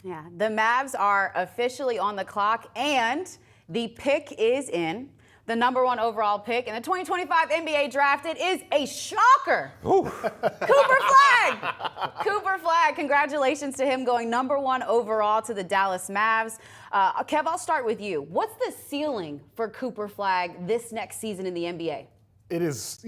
Yeah, the Mavs are officially on the clock, and the pick is in. The number 1 overall pick in the 2025 NBA draft. It is a shocker. Cooper Flagg. Cooper Flagg. Congratulations to him going number 1 overall to the Dallas Mavs. Kev, I'll start with you. What's the ceiling for Cooper Flagg this next season in the NBA? It is,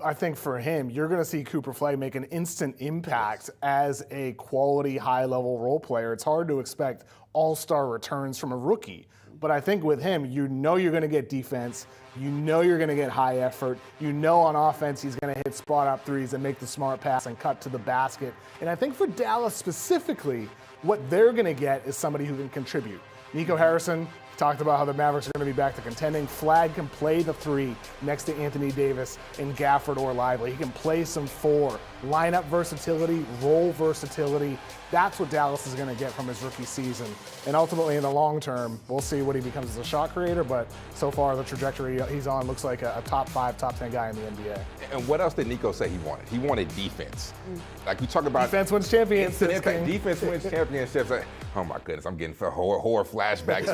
I think for him, you're going to see Cooper Flagg make an instant impact as a quality, high-level role player. It's hard to expect all-star returns from a rookie. But I think with him, you're going to get defense. You're going to get high effort. On offense, he's going to hit spot-up threes and make the smart pass and cut to the basket. And I think for Dallas specifically, what they're going to get is somebody who can contribute. Nico Harrison talked about how the Mavericks are going to be back to contending. Flagg can play the 3 next to Anthony Davis and Gafford or Lively. He can play some 4. Lineup versatility, role versatility. That's what Dallas is going to get from his rookie season. And ultimately, in the long term, we'll see what he becomes as a shot creator. But so far, the trajectory he's on looks like a top 5, top 10 guy in the NBA. And what else did Nico say he wanted? He wanted defense. Like we talk about defense wins championships. Defense wins championships. Oh my goodness, I'm getting horror flashbacks.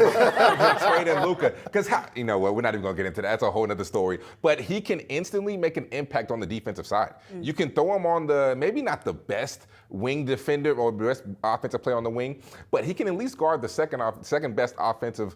Trading Luka, because we're not even gonna get into that. That's a whole other story. But he can instantly make an impact on the defensive side. You can throw him on maybe not the best wing defender or best offensive player on the wing, but he can at least guard the second best offensive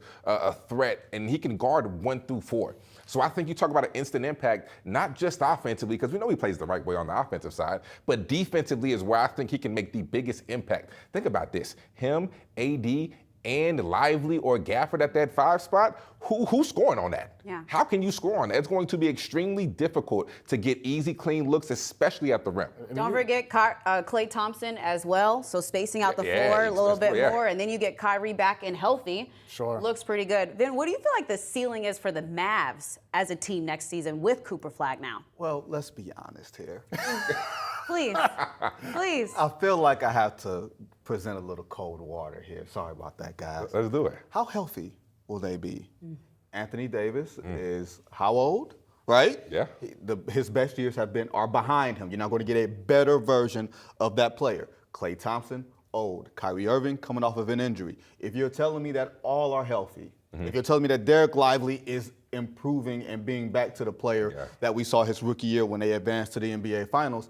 threat, and he can guard 1 through 4. So I think you talk about an instant impact, not just offensively, because we know he plays the right way on the offensive side, but defensively is where I think he can make the biggest impact. Think about this. Him, AD, and Lively or Gafford at that 5 spot, who's scoring on that? Yeah. How can you score on that? It's going to be extremely difficult to get easy, clean looks, especially at the rim. Don't forget Klay Thompson as well, so spacing out the floor a little bit more, and then you get Kyrie back and healthy. Sure. Looks pretty good. Then what do you feel like the ceiling is for the Mavs as a team next season with Cooper Flagg now? Well, let's be honest here. Please. I feel like I have to present a little cold water here. Sorry about that, guys. Let's do it. How healthy will they be? Anthony Davis is how old? Right? Yeah. His best years are behind him. You're not going to get a better version of that player. Klay Thompson, old. Kyrie Irving coming off of an injury. If you're telling me that all are healthy, if you're telling me that Derek Lively is improving and being back to the player that we saw his rookie year when they advanced to the NBA Finals,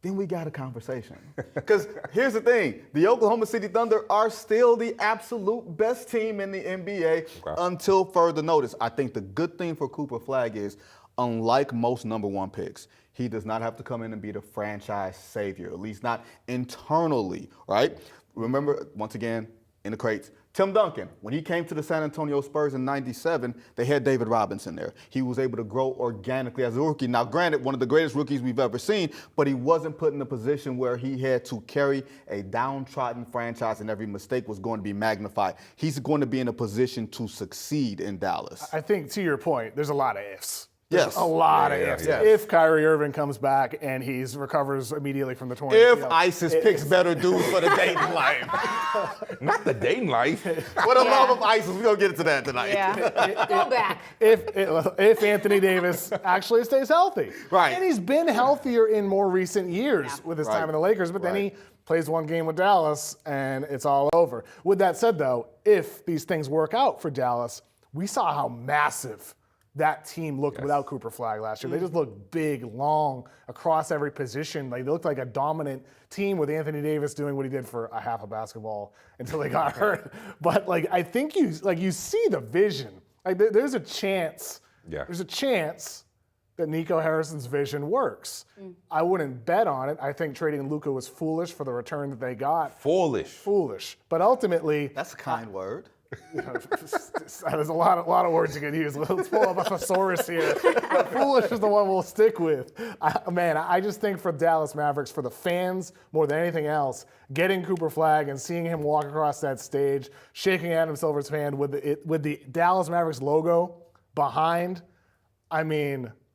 then we got a conversation. Because here's the thing, the Oklahoma City Thunder are still the absolute best team in the NBA until further notice. I think the good thing for Cooper Flagg is, unlike most number 1 picks, he does not have to come in and be the franchise savior, at least not internally, right? Remember, once again, in the crates, Tim Duncan, when he came to the San Antonio Spurs in '97, they had David Robinson there. He was able to grow organically as a rookie. Now, granted, one of the greatest rookies we've ever seen, but he wasn't put in a position where he had to carry a downtrodden franchise and every mistake was going to be magnified. He's going to be in a position to succeed in Dallas. I think, to your point, there's a lot of ifs. Yes. A lot of ifs. Yeah. If Kyrie Irving comes back and he recovers immediately from the torn If ISIS picks better dudes for the dating life. Not the dating life. For the love of ISIS, we're going to get into that tonight. Yeah. Go back. If Anthony Davis actually stays healthy. Right. And he's been healthier in more recent years with his time in the Lakers, but then he plays 1 game with Dallas and it's all over. With that said, though, if these things work out for Dallas, we saw how massive that team looked without Cooper Flagg last year. They just looked big, long, across every position. They looked like a dominant team with Anthony Davis doing what he did for a half of basketball until he got hurt. But I think you see the vision. There's a chance. Yeah. There's a chance that Nico Harrison's vision works. I wouldn't bet on it. I think trading Luka was foolish for the return that they got. Foolish. But ultimately, that's a kind word. There's a lot of words you can use. Let's pull up a thesaurus here. But foolish is the one we'll stick with. I just think for Dallas Mavericks, for the fans more than anything else, getting Cooper Flagg and seeing him walk across that stage, shaking Adam Silver's hand with the Dallas Mavericks logo behind,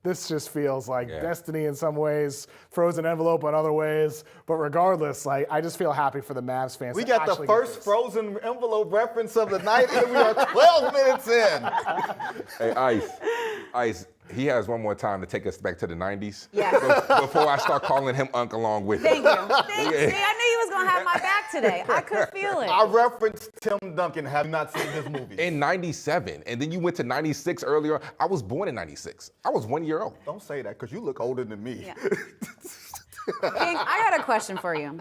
this just feels like destiny in some ways, frozen envelope in other ways. But regardless, I just feel happy for the Mavs fans. We got the first frozen envelope reference of the night, and we are 12 minutes in. Hey, Ice, he has one more time to take us back to the 90s. Yeah. Before I start calling him Unc along with Thank you. See, I knew you was gonna have my back today. I could feel it. I referenced Tim Duncan. Have you not seen this movie? In 97, and then you went to 96 earlier. I was born in 96. I was 1 year old. Don't say that, because you look older than me. Yeah. King, I got a question for you.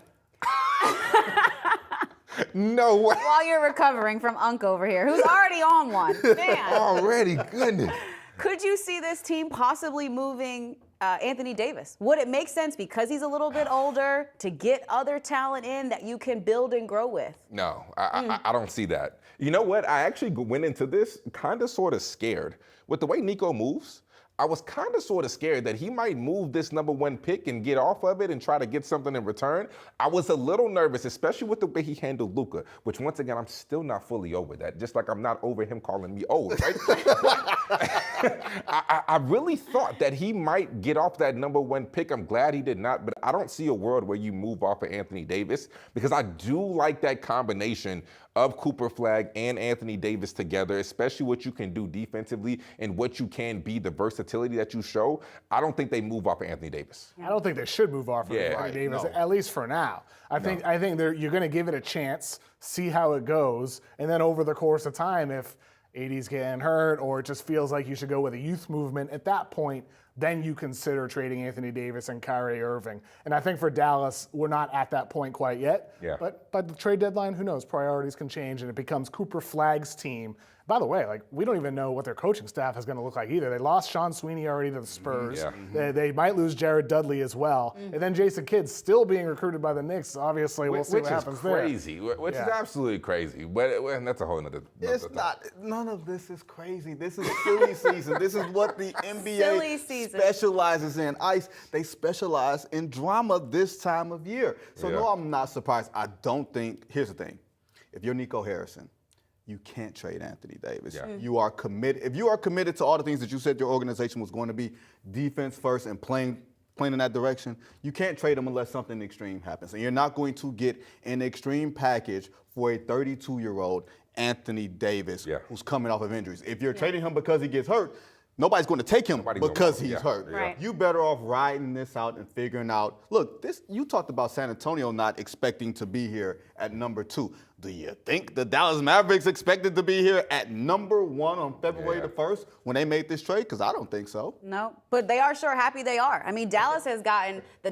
No way. While you're recovering from Unk over here, who's already on one. Man. Already, goodness. Could you see this team possibly moving Anthony Davis? Would it make sense because he's a little bit older to get other talent in that you can build and grow with? No, I don't see that. You know what? I actually went into this kind of sort of scared. With the way Nico moves, I was kind of sort of scared that he might move this #1 pick and get off of it and try to get something in return. I was a little nervous, especially with the way he handled Luka, which once again, I'm still not fully over that, just like I'm not over him calling me old, right? I really thought that he might get off that #1 pick. I'm glad he did not, but I don't see a world where you move off of Anthony Davis, because I do like that combination of Cooper Flagg and Anthony Davis together, especially what you can do defensively and what you can be, the versatility that you show. I don't think they move off of Anthony Davis. I don't think they should move off of Anthony Davis, at least for now. I think you're going to give it a chance, see how it goes, and then over the course of time, if AD's getting hurt or it just feels like you should go with a youth movement, at that point, then you consider trading Anthony Davis and Kyrie Irving. And I think for Dallas, we're not at that point quite yet. Yeah. But by the trade deadline, who knows? Priorities can change, and it becomes Cooper Flagg's team. By the way, we don't even know what their coaching staff is going to look like either. They lost Sean Sweeney already to the Spurs. They might lose Jared Dudley as well. And then Jason Kidd's still being recruited by the Knicks. Obviously, we'll see what happens there. Which is absolutely crazy. But that's a whole nother. It's not. None of this is crazy. This is silly season. This is what the NBA specializes in. They specialize in drama this time of year. So no, I'm not surprised. I don't think. Here's the thing. If you're Nico Harrison, you can't trade Anthony Davis. You are committed. If you are committed to all the things that you said your organization was going to be, defense first and playing in that direction, you can't trade him unless something extreme happens. And you're not going to get an extreme package for a 32-year-old Anthony Davis who's coming off of injuries. If you're trading him because he gets hurt, nobody's going to take him because he's hurt. Right. You better off riding this out and figuring out, look, you talked about San Antonio not expecting to be here at #2. Do you think the Dallas Mavericks expected to be here at #1 on February the 1st when they made this trade? Because I don't think so. No, but they are sure happy they are. I mean, Dallas has gotten the